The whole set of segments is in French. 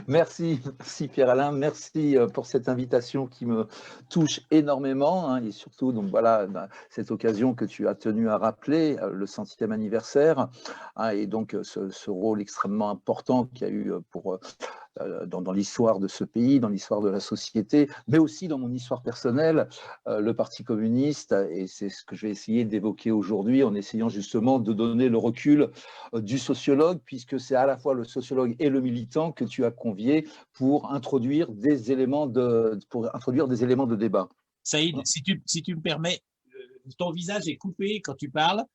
Merci Pierre-Alain, merci pour cette invitation qui me touche énormément, hein, et surtout donc voilà cette occasion que tu as tenu à rappeler, le 100e anniversaire, hein, et donc ce rôle extrêmement important qu'il y a eu pour dans l'histoire de ce pays, dans l'histoire de la société, mais aussi dans mon histoire personnelle, le Parti communiste, et c'est ce que je vais essayer d'évoquer aujourd'hui en essayant justement de donner le recul du sociologue, puisque c'est à la fois le sociologue et le militant que tu as convié pour introduire des éléments de débat. Saïd, si tu me permets, ton visage est coupé quand tu parles,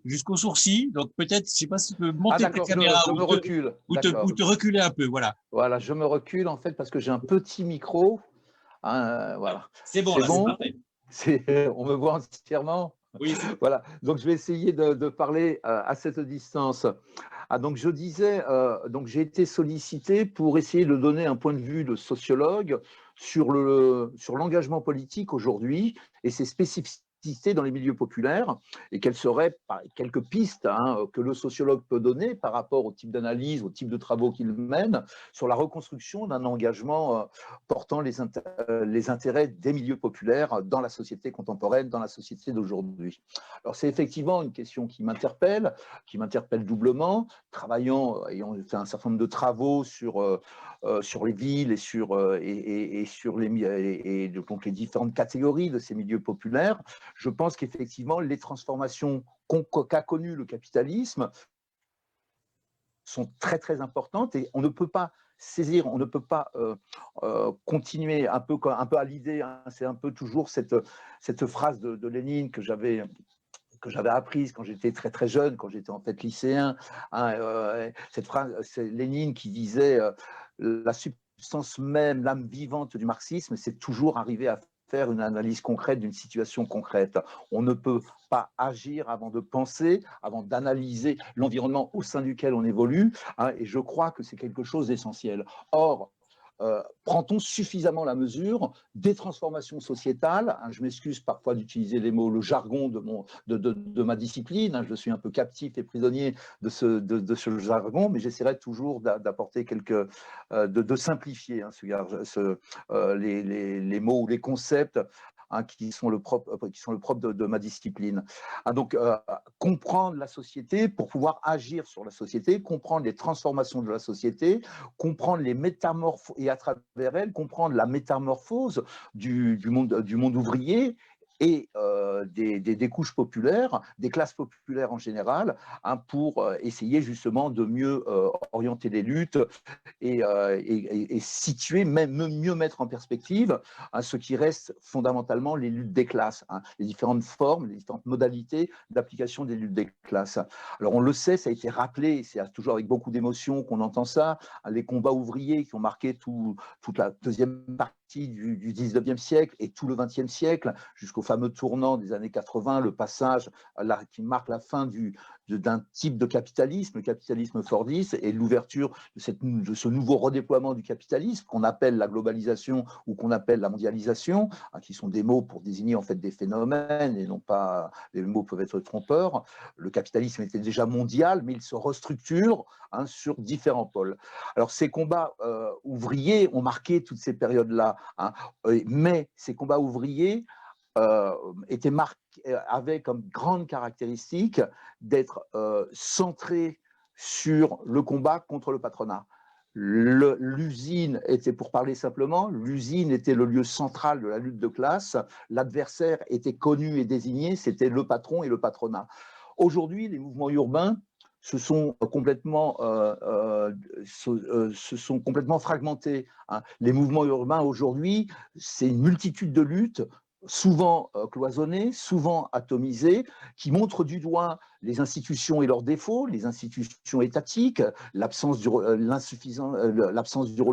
jusqu'aux sourcils, donc peut-être, je sais pas si tu peux Ah monter ta d'accord, caméra je me recule, ou d'accord. te reculer un peu, voilà. Voilà, je me recule en fait parce que j'ai un petit micro, hein, voilà. C'est bon C'est là, c'est bon? parfait. On me voit entièrement? Oui, Voilà, donc je vais essayer de parler à cette distance. Ah, donc je disais, donc j'ai été sollicité pour essayer de donner un point de vue de sociologue sur l'engagement politique aujourd'hui et ses spécificités dans les milieux populaires, et quelles seraient quelques pistes, hein, que le sociologue peut donner par rapport au type d'analyse, au type de travaux qu'il mène sur la reconstruction d'un engagement portant les intérêts des milieux populaires dans la société contemporaine, dans la société d'aujourd'hui. Alors c'est effectivement une question qui m'interpelle doublement, ayant fait un certain nombre de travaux sur les villes et sur donc les différentes catégories de ces milieux populaires. Je pense qu'effectivement, les transformations qu'a connues le capitalisme sont très très importantes, et on ne peut pas saisir, on ne peut pas continuer un peu à l'idée, hein, c'est un peu toujours cette phrase de Lénine que j'avais apprise quand j'étais très très jeune, quand j'étais en fait lycéen, hein, cette phrase, c'est Lénine qui disait la substance même, l'âme vivante du marxisme, c'est toujours arriver à faire une analyse concrète d'une situation concrète. On ne peut pas agir avant de penser, avant d'analyser l'environnement au sein duquel on évolue, hein, et je crois que c'est quelque chose d'essentiel. Or, prend-on suffisamment la mesure des transformations sociétales, hein, je m'excuse parfois d'utiliser les mots, le jargon de ma discipline, hein, je suis un peu captif et prisonnier de ce jargon, mais j'essaierai toujours d'apporter de simplifier, hein, les mots ou les concepts, hein, qui sont le propre de ma discipline. Ah, donc, comprendre la société pour pouvoir agir sur la société, comprendre les transformations de la société, comprendre les métamorphoses, et à travers elles, comprendre la métamorphose du monde ouvrier et des couches populaires, des classes populaires en général, hein, pour essayer justement de mieux orienter les luttes et situer, même mieux mettre en perspective, hein, ce qui reste fondamentalement les luttes des classes, hein, les différentes formes, les différentes modalités d'application des luttes des classes. Alors on le sait, ça a été rappelé, c'est toujours avec beaucoup d'émotion qu'on entend ça, hein, les combats ouvriers qui ont marqué toute la deuxième partie du 19e siècle et tout le 20e siècle, jusqu'au fameux tournant des années 80, le passage qui marque la fin d'un type de capitalisme, le capitalisme fordiste, et l'ouverture de ce nouveau redéploiement du capitalisme qu'on appelle la globalisation ou qu'on appelle la mondialisation, hein, qui sont des mots pour désigner en fait des phénomènes et non pas, les mots peuvent être trompeurs. Le capitalisme était déjà mondial, mais il se restructure, hein, sur différents pôles. Alors ces combats ouvriers ont marqué toutes ces périodes-là, hein, mais ces combats ouvriers avait comme grande caractéristique d'être centré sur le combat contre le patronat. L'usine était, pour parler simplement, l'usine était le lieu central de la lutte de classe. L'adversaire était connu et désigné, c'était le patron et le patronat. Aujourd'hui, les mouvements urbains se sont complètement fragmentés, hein. Les mouvements urbains aujourd'hui, c'est une multitude de luttes, souvent cloisonnées, souvent atomisées, qui montrent du doigt les institutions et leurs défauts, les institutions étatiques, l'absence du rôle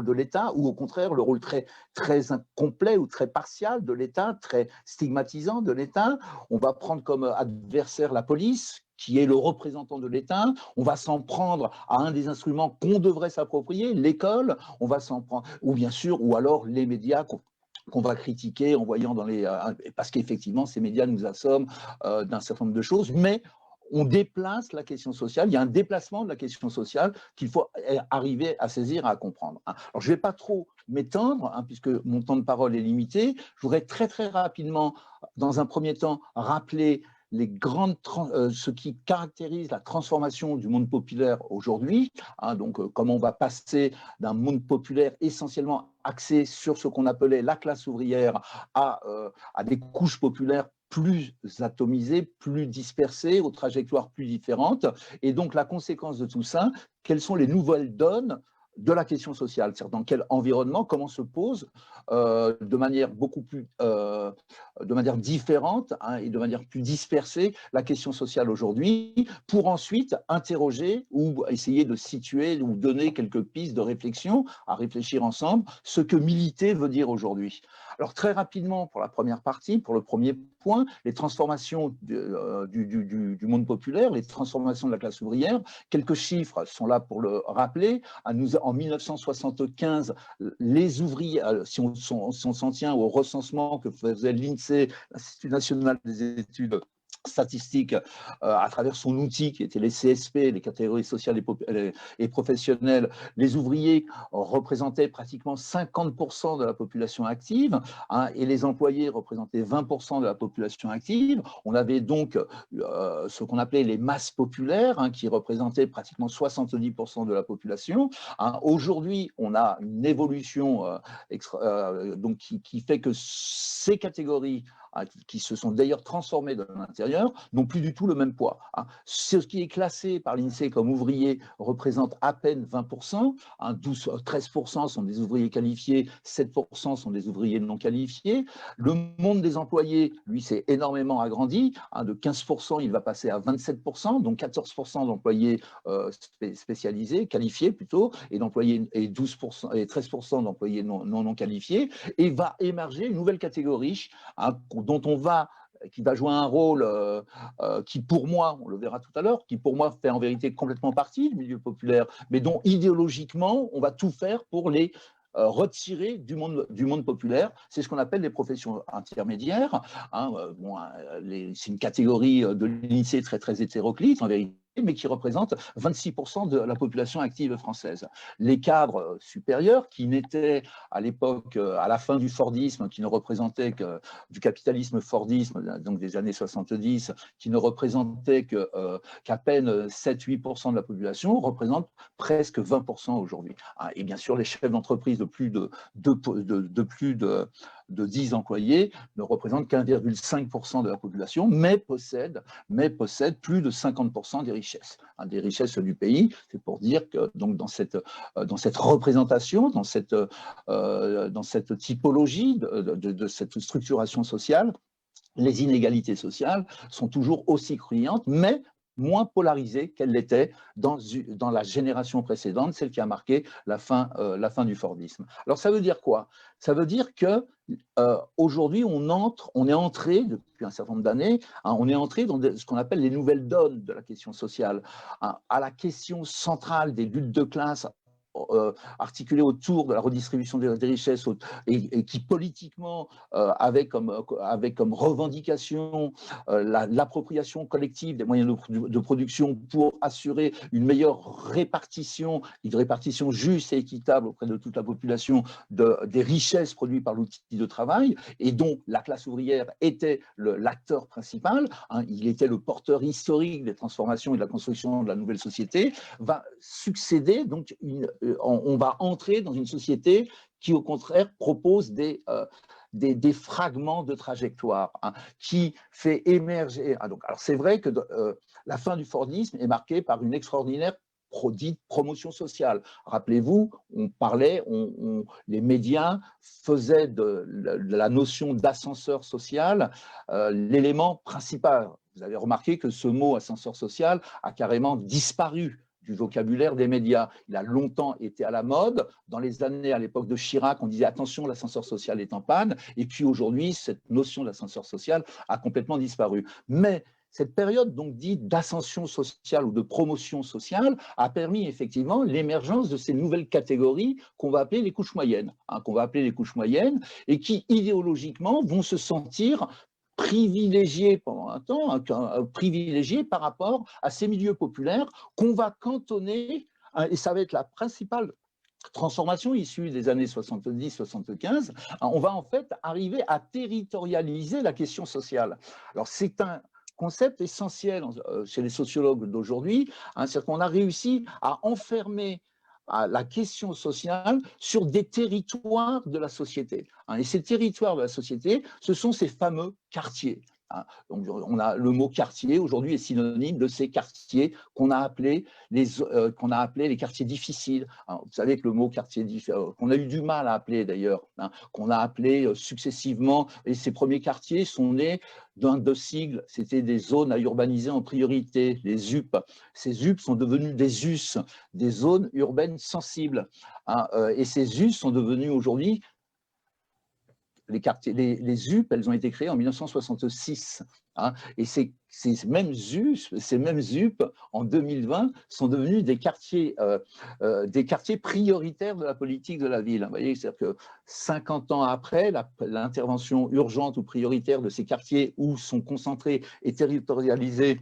de l'État, ou au contraire le rôle très, très incomplet ou très partial de l'État, très stigmatisant de l'État. On va prendre comme adversaire la police, qui est le représentant de l'État. On va s'en prendre à un des instruments qu'on devrait s'approprier, l'école. On va s'en prendre, ou bien sûr, ou alors les médias qu'on va critiquer en voyant parce qu'effectivement, ces médias nous assomment d'un certain nombre de choses, mais on déplace la question sociale, il y a un déplacement de la question sociale qu'il faut arriver à saisir, à comprendre. Alors, je ne vais pas trop m'étendre, puisque mon temps de parole est limité. Je voudrais très, très rapidement, dans un premier temps, rappeler ce qui caractérise la transformation du monde populaire aujourd'hui, donc comment on va passer d'un monde populaire essentiellement axé sur ce qu'on appelait la classe ouvrière à des couches populaires plus atomisées, plus dispersées, aux trajectoires plus différentes. Et donc, la conséquence de tout ça, quelles sont les nouvelles donnes de la question sociale, c'est-à-dire dans quel environnement, comment se pose de manière de manière différente et de manière plus dispersée la question sociale aujourd'hui, pour ensuite interroger ou essayer de situer ou donner quelques pistes de réflexion, à réfléchir ensemble, ce que militer veut dire aujourd'hui. Alors très rapidement, pour la première partie, pour le premier point, les transformations du monde populaire, les transformations de la classe ouvrière, quelques chiffres sont là pour le rappeler. En 1975, les ouvriers, si on s'en tient au recensement que faisait l'INSEE, l'Institut national des études statistiques, à travers son outil qui était les CSP, les catégories sociales et professionnelles, les ouvriers représentaient pratiquement 50% de la population active, et les employés représentaient 20% de la population active. On avait donc ce qu'on appelait les masses populaires, qui représentaient pratiquement 70% de la population. Aujourd'hui, on a une évolution donc qui fait que ces catégories qui se sont d'ailleurs transformés de l'intérieur, n'ont plus du tout le même poids. Ce qui est classé par l'INSEE comme ouvrier représente à peine 20%, 13% sont des ouvriers qualifiés, 7% sont des ouvriers non qualifiés. Le monde des employés, lui, s'est énormément agrandi, de 15%, il va passer à 27%, donc 14% d'employés spécialisés, qualifiés plutôt, et 12% et 13% d'employés non qualifiés, et va émerger une nouvelle catégorie qui va jouer un rôle qui, pour moi, on le verra tout à l'heure, qui, pour moi, fait en vérité complètement partie du milieu populaire, mais dont idéologiquement, on va tout faire pour les retirer du monde populaire. C'est ce qu'on appelle les professions intermédiaires. C'est une catégorie de l'INSEE très, très hétéroclite, en vérité, mais qui représente 26% de la population active française. Les cadres supérieurs, qui n'étaient à l'époque, à la fin du Fordisme, qui ne représentaient que du capitalisme Fordisme, donc des années 70, qui ne représentaient qu'à peine 7-8% de la population, représentent presque 20% aujourd'hui. Et bien sûr, les chefs d'entreprise de plus de 10 employés ne représentent qu'1,5% de la population, mais possèdent plus de 50% des richesses du pays. C'est pour dire que donc, dans cette représentation, dans cette typologie de cette structuration sociale, les inégalités sociales sont toujours aussi criantes, mais moins polarisées qu'elles l'étaient dans la génération précédente, celle qui a marqué la fin du Fordisme. Alors ça veut dire quoi? Ça veut dire que aujourd'hui, on est entré, depuis un certain nombre d'années, on est entré dans ce qu'on appelle les nouvelles donnes de la question sociale, à la question centrale des luttes de classe articulée autour de la redistribution des richesses et qui politiquement avait comme revendication l'appropriation collective des moyens de production pour assurer une meilleure répartition, une répartition juste et équitable auprès de toute la population des richesses produites par l'outil de travail, et dont la classe ouvrière était l'acteur principal, il était le porteur historique des transformations et de la construction de la nouvelle société, va succéder donc on va entrer dans une société qui, au contraire, propose des fragments de trajectoire, qui fait émerger. Alors, c'est vrai que la fin du Fordisme est marquée par une extraordinaire dite promotion sociale. Rappelez-vous, les médias faisaient de la notion d'ascenseur social l'élément principal. Vous avez remarqué que ce mot ascenseur social a carrément disparu du vocabulaire des médias. Il a longtemps été à la mode. Dans les années, à l'époque de Chirac, on disait attention, l'ascenseur social est en panne. Et puis aujourd'hui, cette notion d'ascenseur social a complètement disparu. Mais cette période donc dite d'ascension sociale ou de promotion sociale a permis effectivement l'émergence de ces nouvelles catégories qu'on va appeler les couches moyennes, et qui idéologiquement vont se sentir privilégié pendant un temps, privilégié par rapport à ces milieux populaires qu'on va cantonner, et ça va être la principale transformation issue des années 70-75, on va en fait arriver à territorialiser la question sociale. Alors c'est un concept essentiel chez les sociologues d'aujourd'hui, c'est qu'on a réussi à enfermer la question sociale sur des territoires de la société. Et ces territoires de la société, ce sont ces fameux quartiers. Donc, on a le mot quartier aujourd'hui est synonyme de ces quartiers qu'on a appelés les quartiers difficiles. Vous savez que le mot quartier qu'on a eu du mal à appeler d'ailleurs, qu'on a appelé successivement, et ces premiers quartiers sont nés de sigles, c'était des zones à urbaniser en priorité, les ZUP. Ces ZUP sont devenus des US, des zones urbaines sensibles. Et ces US sont devenus aujourd'hui les quartiers, les ZUP, elles ont été créées en 1966. Et ces mêmes ZUP, en 2020, sont devenus des quartiers prioritaires de la politique de la ville. Vous voyez, c'est-à-dire que 50 ans après, l'intervention urgente ou prioritaire de ces quartiers où sont concentrés et territorialisés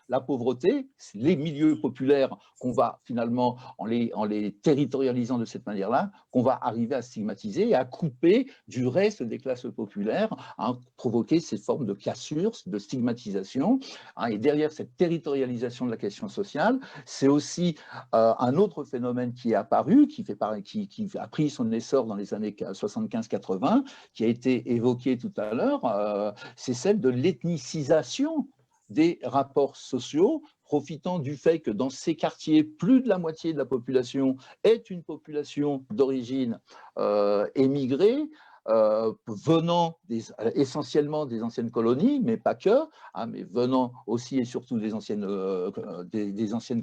la pauvreté, les milieux populaires qu'on va finalement, en les territorialisant de cette manière-là, qu'on va arriver à stigmatiser et à couper du reste des classes populaires, provoquer ces formes de cassure, de stigmatisation. Et derrière cette territorialisation de la question sociale, c'est aussi un autre phénomène qui est apparu, qui a pris son essor dans les années 75-80, qui a été évoqué tout à l'heure, c'est celle de l'ethnicisation des rapports sociaux, profitant du fait que dans ces quartiers, plus de la moitié de la population est une population d'origine émigrée, venant essentiellement des anciennes colonies, mais pas que, mais venant aussi et surtout des anciennes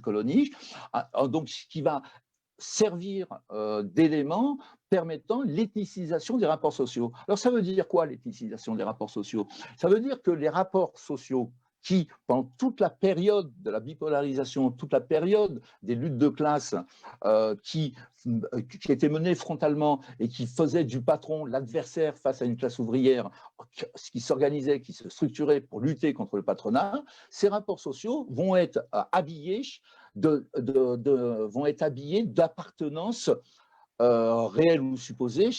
colonies. Donc, ce qui va servir d'élément permettant l'ethnicisation des rapports sociaux. Alors, ça veut dire quoi, l'ethnicisation des rapports sociaux? Ça veut dire que les rapports sociaux qui, pendant toute la période de la bipolarisation, toute la période des luttes de classe qui étaient menées frontalement et qui faisaient du patron l'adversaire face à une classe ouvrière qui s'organisait, qui se structurait pour lutter contre le patronat, ces rapports sociaux vont être habillés d'appartenance réelle ou supposée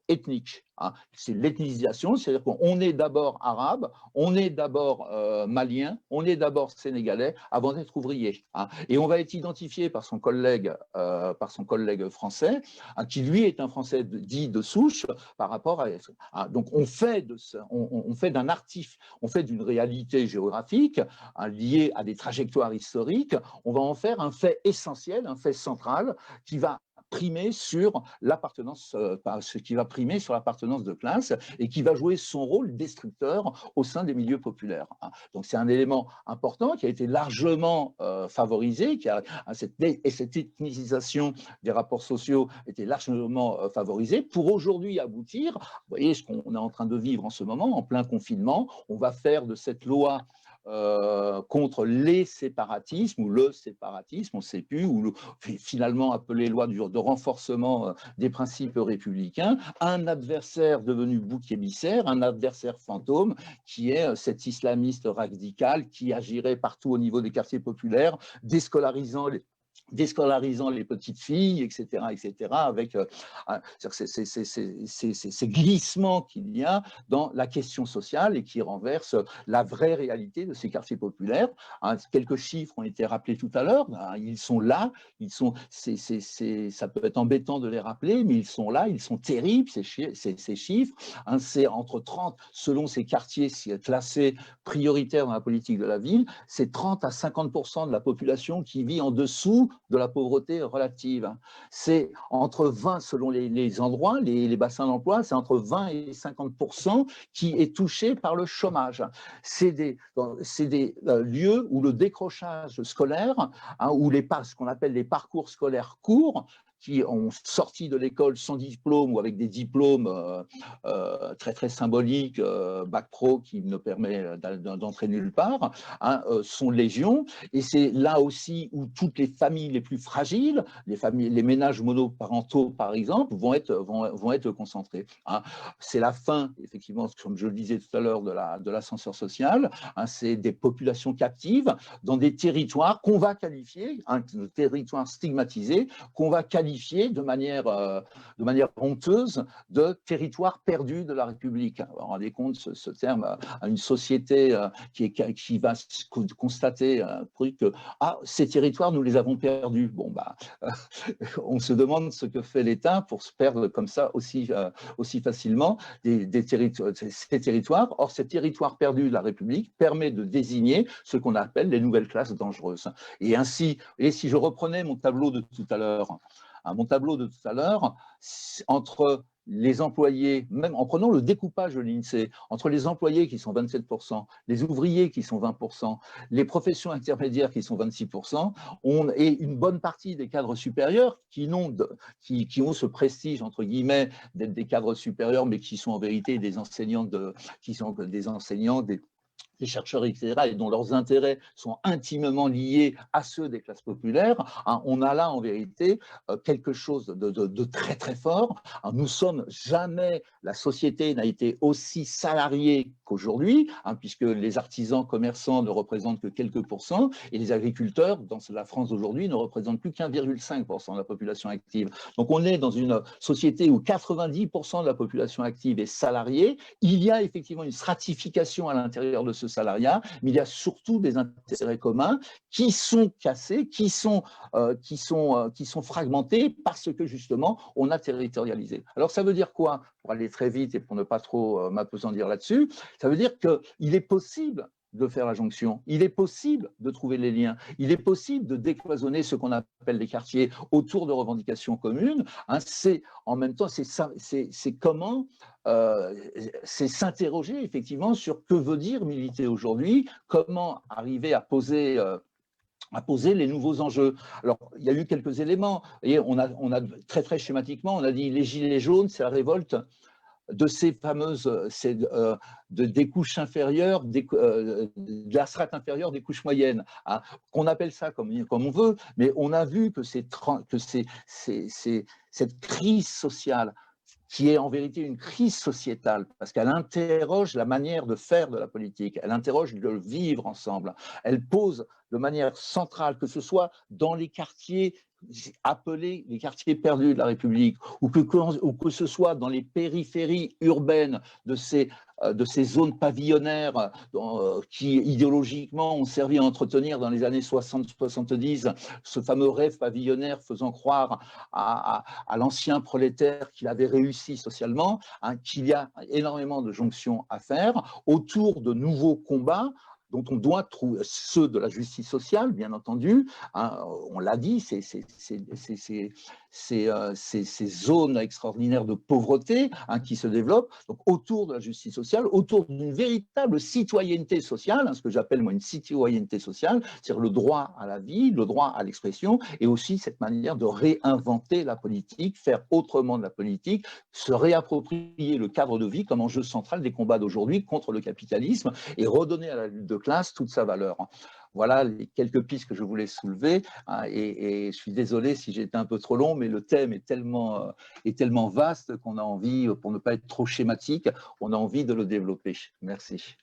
ethnique. C'est l'ethnisation, c'est-à-dire qu'on est d'abord arabe, on est d'abord malien, on est d'abord sénégalais avant d'être ouvrier. Et on va être identifié par son collègue français, qui lui est un français dit de souche par rapport à. Donc on fait d'un artif, on fait d'une réalité géographique liée à des trajectoires historiques, on va en faire un fait essentiel, un fait central qui va primer sur l'appartenance, de classe et qui va jouer son rôle destructeur au sein des milieux populaires. Donc c'est un élément important qui a été largement favorisé, cette ethnicisation des rapports sociaux était largement favorisée pour aujourd'hui aboutir, vous voyez ce qu'on est en train de vivre en ce moment, en plein confinement, on va faire de cette loi contre les séparatismes ou le séparatisme, on ne sait plus, ou finalement appelé loi de renforcement des principes républicains, un adversaire devenu bouc émissaire, un adversaire fantôme qui est cet islamiste radical qui agirait partout au niveau des quartiers populaires, déscolarisant les petites filles, etc., avec ces glissements qu'il y a dans la question sociale et qui renversent la vraie réalité de ces quartiers populaires. Quelques chiffres ont été rappelés tout à l'heure, ils sont là, ça peut être embêtant de les rappeler, mais ils sont là, ils sont terribles, ces chiffres. C'est entre 30, selon ces quartiers classés prioritaires dans la politique de la ville, c'est 30 à 50% de la population qui vit en dessous de la pauvreté relative. C'est entre 20, selon les endroits, les bassins d'emploi, c'est entre 20 et 50% qui est touché par le chômage. C'est des lieux où le décrochage scolaire, ou ce qu'on appelle les parcours scolaires courts, qui ont sorti de l'école sans diplôme ou avec des diplômes très très symboliques, bac pro qui ne permet d'entrer nulle part, hein, sont légion. Et c'est là aussi où toutes les familles les plus fragiles, les ménages monoparentaux par exemple, vont être concentrés. Hein. C'est la fin, effectivement, comme je le disais tout à l'heure, de l'ascenseur social. Hein, c'est des populations captives dans des territoires qu'on va qualifier, de territoires stigmatisés, qu'on va qualifier de manière honteuse de territoire perdu de la République. Vous vous rendez compte, ce terme à une société qui va constater un truc que ces territoires, nous les avons perdus. Bon, bah, on se demande ce que fait l'État pour se perdre comme ça aussi facilement ces territoires. Or, ces territoires perdus de la République permet de désigner ce qu'on appelle les nouvelles classes dangereuses. Et ainsi, et si je reprenais mon tableau de tout à l'heure, entre les employés, même en prenant le découpage de l'INSEE, entre les employés qui sont 27%, les ouvriers qui sont 20%, les professions intermédiaires qui sont 26%, et une bonne partie des cadres supérieurs qui ont ce prestige, entre guillemets, d'être des cadres supérieurs, mais qui sont en vérité des enseignants, des chercheurs, etc., et dont leurs intérêts sont intimement liés à ceux des classes populaires, hein, on a là en vérité quelque chose de très très fort. Hein, la société n'a été aussi salariée qu'aujourd'hui, hein, puisque les artisans commerçants ne représentent que quelques pourcents, et les agriculteurs, dans la France d'aujourd'hui, ne représentent plus qu'1,5% de la population active. Donc on est dans une société où 90% de la population active est salariée. Il y a effectivement une stratification à l'intérieur de ce salariat, mais il y a surtout des intérêts communs qui sont cassés, qui sont fragmentés parce que justement on a territorialisé. Alors ça veut dire quoi? Pour aller très vite et pour ne pas trop m'appesantir là-dessus, ça veut dire qu'il est possible de faire la jonction, il est possible de trouver les liens, il est possible de décloisonner ce qu'on appelle les quartiers autour de revendications communes. Hein, en même temps, c'est comment c'est s'interroger effectivement sur que veut dire militer aujourd'hui, comment arriver à poser les nouveaux enjeux. Alors, il y a eu quelques éléments. Et on a très, très schématiquement, on a dit les gilets jaunes, c'est la révolte de ces fameuses, des couches inférieures, de la strate inférieure des couches moyennes, hein, qu'on appelle ça comme on veut, mais on a vu que cette crise sociale, qui est en vérité une crise sociétale, parce qu'elle interroge la manière de faire de la politique, elle interroge de vivre ensemble, elle pose de manière centrale, que ce soit dans les quartiers appelés les quartiers perdus de la République, ou que ce soit dans les périphéries urbaines de ces zones pavillonnaires qui idéologiquement ont servi à entretenir dans les années 60-70 ce fameux rêve pavillonnaire faisant croire à l'ancien prolétaire qu'il avait réussi socialement, hein, qu'il y a énormément de jonctions à faire autour de nouveaux combats dont on doit trouver, ceux de la justice sociale, bien entendu, hein, on l'a dit, ces zones extraordinaires de pauvreté, hein, qui se développent, donc autour de la justice sociale, autour d'une véritable citoyenneté sociale, hein, ce que j'appelle moi une citoyenneté sociale, c'est-à-dire le droit à la vie, le droit à l'expression, et aussi cette manière de réinventer la politique, faire autrement de la politique, se réapproprier le cadre de vie comme enjeu central des combats d'aujourd'hui contre le capitalisme et redonner à la lutte de classe toute sa valeur. Voilà les quelques pistes que je voulais soulever, hein, et je suis désolé si j'étais un peu trop long, mais le thème est tellement vaste qu'on a envie, pour ne pas être trop schématique, on a envie de le développer. Merci.